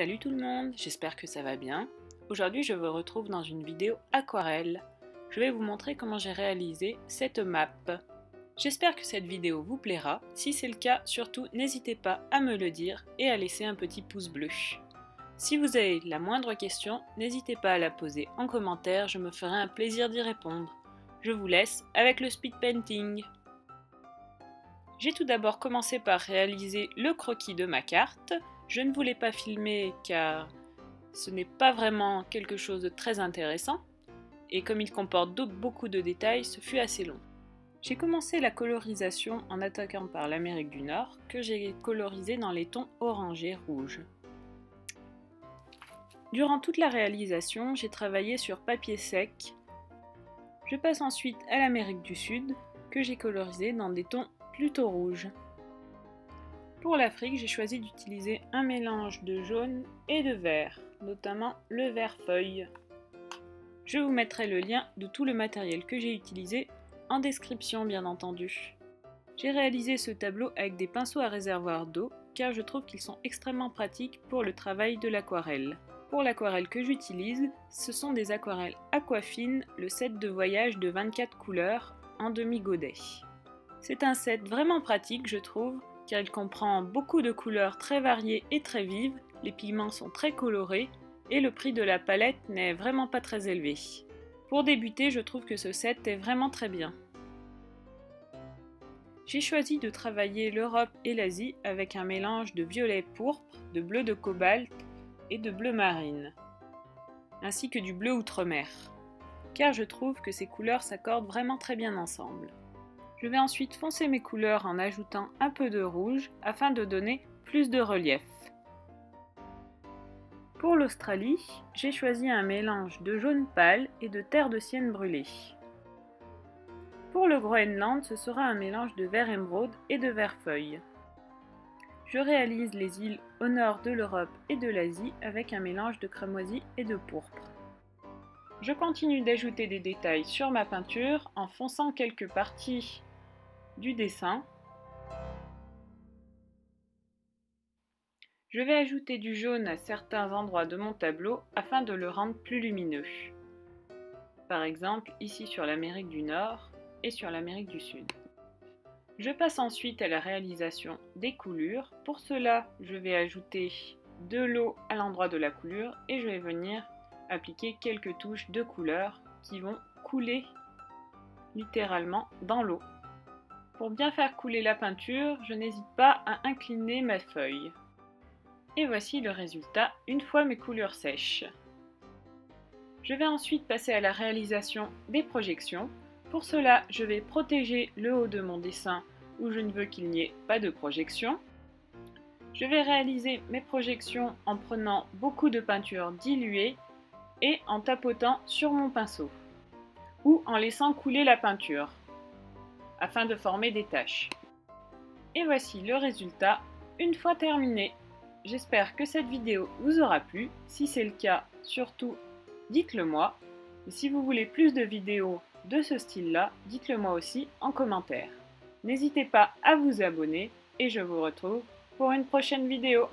Salut tout le monde, j'espère que ça va bien. Aujourd'hui je vous retrouve dans une vidéo aquarelle. Je vais vous montrer comment j'ai réalisé cette map. J'espère que cette vidéo vous plaira. Si c'est le cas, surtout n'hésitez pas à me le dire et à laisser un petit pouce bleu. Si vous avez la moindre question, n'hésitez pas à la poser en commentaire, je me ferai un plaisir d'y répondre. Je vous laisse avec le speed painting. J'ai tout d'abord commencé par réaliser le croquis de ma carte. Je ne voulais pas filmer car ce n'est pas vraiment quelque chose de très intéressant et comme il comporte beaucoup de détails, ce fut assez long. J'ai commencé la colorisation en attaquant par l'Amérique du Nord que j'ai colorisé dans les tons orange et rouge. Durant toute la réalisation, j'ai travaillé sur papier sec. Je passe ensuite à l'Amérique du Sud que j'ai colorisé dans des tons plutôt rouges. Pour l'Afrique, j'ai choisi d'utiliser un mélange de jaune et de vert, notamment le vert feuille. Je vous mettrai le lien de tout le matériel que j'ai utilisé en description bien entendu. J'ai réalisé ce tableau avec des pinceaux à réservoir d'eau car je trouve qu'ils sont extrêmement pratiques pour le travail de l'aquarelle. Pour l'aquarelle que j'utilise, ce sont des aquarelles Aquafine, le set de voyage de 24 couleurs en demi-godet. C'est un set vraiment pratique je trouve car il comprend beaucoup de couleurs très variées et très vives, les pigments sont très colorés et le prix de la palette n'est vraiment pas très élevé. Pour débuter, je trouve que ce set est vraiment très bien. J'ai choisi de travailler l'Europe et l'Asie avec un mélange de violet pourpre, de bleu de cobalt et de bleu marine, ainsi que du bleu outre-mer, car je trouve que ces couleurs s'accordent vraiment très bien ensemble. Je vais ensuite foncer mes couleurs en ajoutant un peu de rouge afin de donner plus de relief. Pour l'Australie, j'ai choisi un mélange de jaune pâle et de terre de sienne brûlée. Pour le Groenland, ce sera un mélange de vert émeraude et de vert feuille. Je réalise les îles au nord de l'Europe et de l'Asie avec un mélange de cramoisi et de pourpre. Je continue d'ajouter des détails sur ma peinture en fonçant quelques parties du dessin. Je vais ajouter du jaune à certains endroits de mon tableau afin de le rendre plus lumineux. Par exemple, ici sur l'Amérique du Nord et sur l'Amérique du Sud. Je passe ensuite à la réalisation des coulures. Pour cela, je vais ajouter de l'eau à l'endroit de la coulure et je vais venir appliquer quelques touches de couleur qui vont couler littéralement dans l'eau. Pour bien faire couler la peinture, je n'hésite pas à incliner ma feuille. Et voici le résultat une fois mes couleurs sèches. Je vais ensuite passer à la réalisation des projections. Pour cela, je vais protéger le haut de mon dessin où je ne veux qu'il n'y ait pas de projection. Je vais réaliser mes projections en prenant beaucoup de peinture diluée et en tapotant sur mon pinceau ou en laissant couler la peinture afin de former des taches. Et voici le résultat une fois terminé. J'espère que cette vidéo vous aura plu. Si c'est le cas, surtout dites-le moi. Et si vous voulez plus de vidéos de ce style-là, dites-le moi aussi en commentaire. N'hésitez pas à vous abonner et je vous retrouve pour une prochaine vidéo.